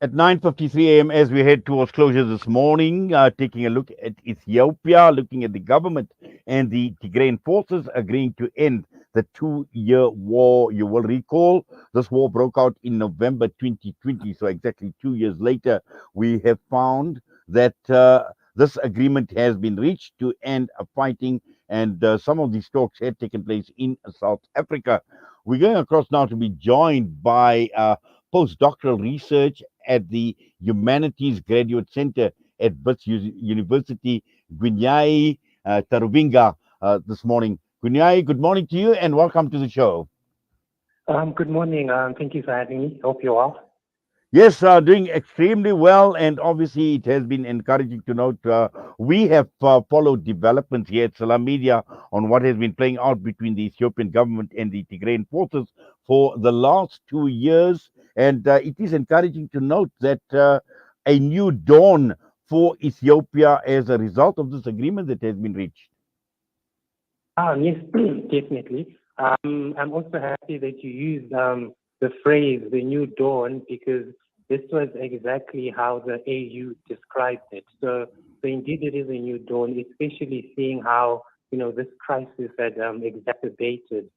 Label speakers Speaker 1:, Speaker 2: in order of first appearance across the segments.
Speaker 1: At 9:53 a.m., as we head towards closure this morning, taking a look at Ethiopia, looking at the government and the Tigrayan forces agreeing to end the 2 year war. You will recall this war broke out in November 2020. So, exactly 2 years later, we have found that this agreement has been reached to end fighting, and some of these talks had taken place in South Africa. We're going across now to be joined by postdoctoral research at the Humanities Graduate Centre at Wits University, Gwinyai Taruvinga, this morning. Gwinyai, good morning to you and welcome to the show.
Speaker 2: Good morning. Thank you for having me. Hope you're well.
Speaker 1: Yes, doing extremely well, and obviously it has been encouraging to note we have followed developments here at Salam Media on what has been playing out between the Ethiopian government and the Tigrayan forces for the last 2 years, and it is encouraging to note that a new dawn for Ethiopia as a result of this agreement that has been reached.
Speaker 2: Yes, definitely. I'm also happy that you used the phrase "the new dawn" because this was exactly how the AU described it. So indeed, it is a new dawn, especially seeing how this crisis had exacerbated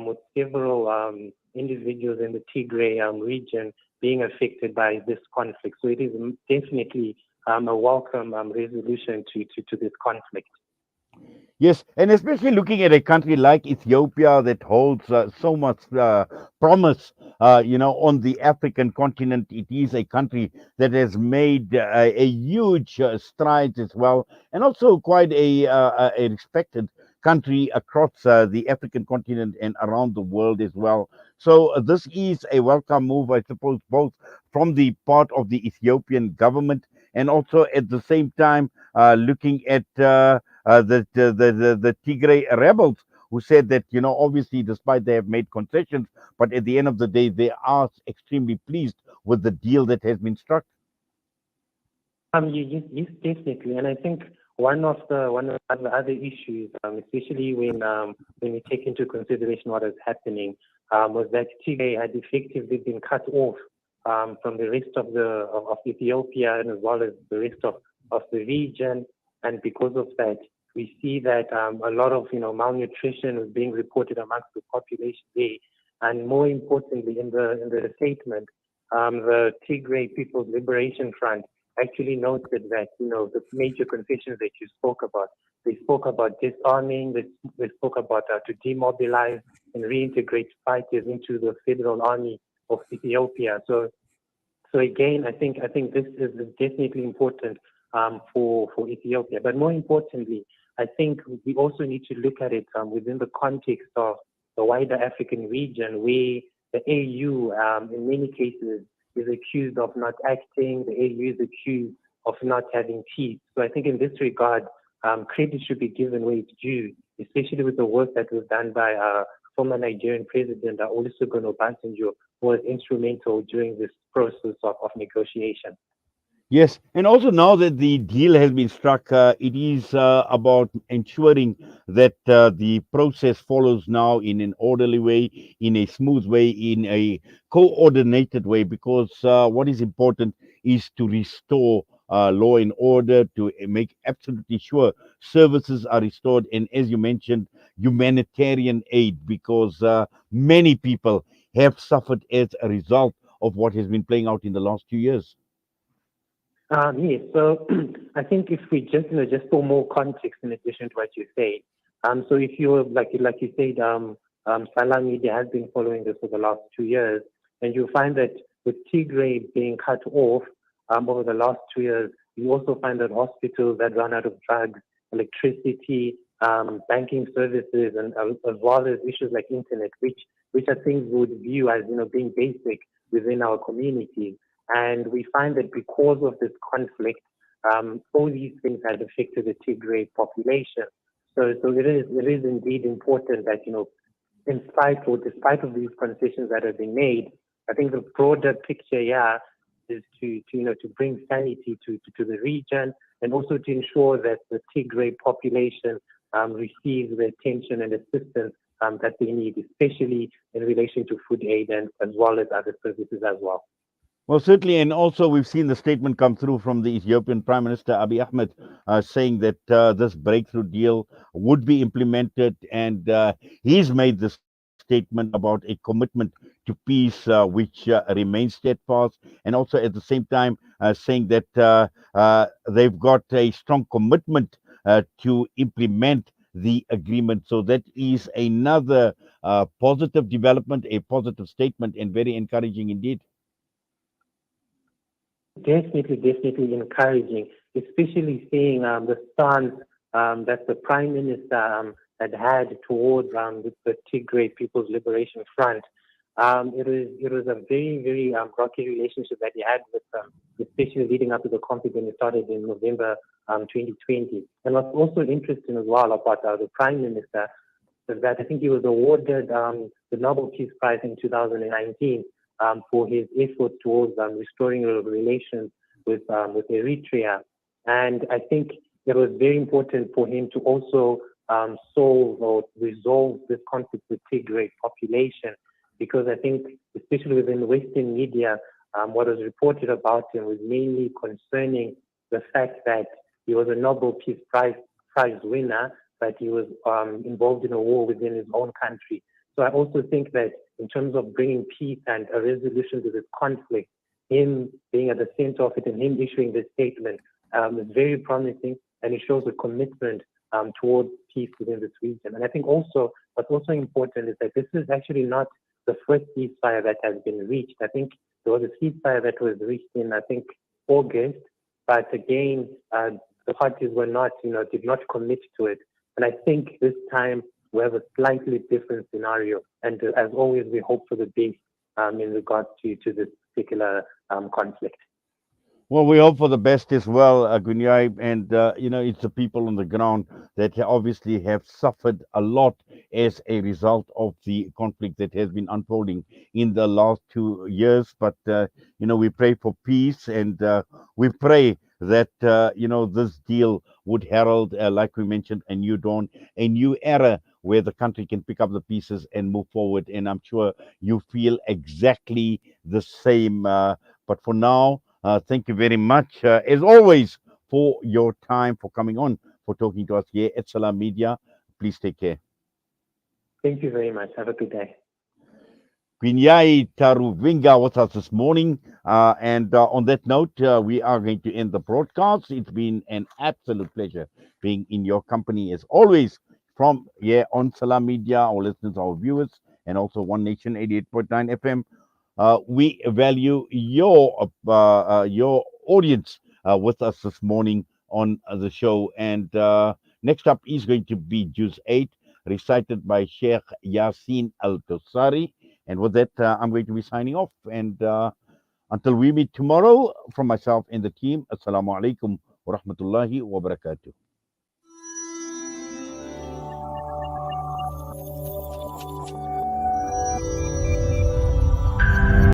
Speaker 2: with several individuals in the Tigray region being affected by this conflict. So it is definitely a welcome resolution to this conflict.
Speaker 1: Yes, and especially looking at a country like Ethiopia that holds so much promise, on the African continent. It is a country that has made a huge strides as well, and also quite a respected country across the African continent and around the world as well. So this is a welcome move, I suppose, both from the part of the Ethiopian government and also at the same time looking at. The Tigray rebels who said that obviously despite they have made concessions, but at the end of the day they are extremely pleased with the deal that has been struck.
Speaker 2: Yes, definitely, and I think one of the other issues, especially when we take into consideration what is happening, was that Tigray had effectively been cut off from the rest of Ethiopia and as well as the rest of the region, and because of that, we see that a lot of malnutrition is being reported amongst the population there, and more importantly, in the statement, the Tigray People's Liberation Front actually noted that the major concessions that you spoke about. They spoke about disarming. They spoke about to demobilize and reintegrate fighters into the federal army of Ethiopia. So again, I think this is definitely important for Ethiopia. But more importantly, I think we also need to look at it within the context of the wider African region, where the AU, in many cases, is accused of not acting. The AU is accused of not having teeth. So I think in this regard, credit should be given where it's due, especially with the work that was done by former Nigerian President Olusegun Obasanjo, who was instrumental during this process of negotiation.
Speaker 1: Yes, and also now that the deal has been struck, it is about ensuring that the process follows now in an orderly way, in a smooth way, in a coordinated way, because what is important is to restore law and order, to make absolutely sure services are restored, and as you mentioned, humanitarian aid, because many people have suffered as a result of what has been playing out in the last 2 years.
Speaker 2: Yes, so I think if we just for more context in addition to what you say, so if you like you said, Salam Media has been following this for the last 2 years, and you find that with Tigray being cut off over the last 2 years, you also find that hospitals that run out of drugs, electricity, banking services, and as well as issues like internet, which are things we would view as being basic within our communities. And we find that because of this conflict, all these things have affected the Tigray population. So it is indeed important that in spite or despite of these concessions that have been made, I think the broader picture here is to bring sanity to the region and also to ensure that the Tigray population receives the attention and assistance that they need, especially in relation to food aid and as well as other services as well.
Speaker 1: Well, certainly, and also we've seen the statement come through from the Ethiopian Prime Minister Abiy Ahmed, saying that this breakthrough deal would be implemented, and he's made the statement about a commitment to peace, which remains steadfast, and also at the same time saying that they've got a strong commitment to implement the agreement. So that is another positive development, a positive statement, and very encouraging indeed.
Speaker 2: Definitely encouraging, especially seeing the stance that the Prime Minister had towards the Tigray People's Liberation Front. It was a very rocky relationship that he had with them, especially leading up to the conflict when it started in November 2020. And what's also interesting as well about the Prime Minister is that I think he was awarded the Nobel Peace Prize in 2019 for his efforts towards restoring relations with Eritrea. And I think it was very important for him to also solve or resolve this conflict with Tigray population, because I think, especially within Western media, what was reported about him was mainly concerning the fact that he was a Nobel Peace Prize winner, but he was involved in a war within his own country. So I also think that in terms of bringing peace and a resolution to this conflict, him being at the center of it and him issuing this statement is very promising, and it shows a commitment towards peace within this region. And I think also what's also important is that this is actually not the first ceasefire that has been reached. I think there was a ceasefire that was reached in, I think, August, but again, the parties were not, did not commit to it. And I think this time we have a slightly different scenario. And as always, we hope for the best in regards to this particular conflict.
Speaker 1: Well, we hope for the best as well, Gwinyai, and it's the people on the ground that obviously have suffered a lot as a result of the conflict that has been unfolding in the last 2 years. But we pray for peace, and we pray that this deal would herald, like we mentioned, a new dawn, a new era where the country can pick up the pieces and move forward. And I'm sure you feel exactly the same. But for now, thank you very much, as always, for your time, for coming on, for talking to us here at Salam Media. Please take care.
Speaker 2: Thank you very much. Have a good day.
Speaker 1: Gwinyai Taruvinga with us this morning. And on that note, we are going to end the broadcast. It's been an absolute pleasure being in your company, as always, from here on Salam Media, our listeners, our viewers, and also One Nation 88.9 FM. We value your audience with us this morning on the show. And next up is going to be Juz 8, recited by Sheikh Yasin Al Tosari. And with that, I'm going to be signing off. And until we meet tomorrow, from myself and the team, Assalamu alaikum wa rahmatullahi wa barakatuh.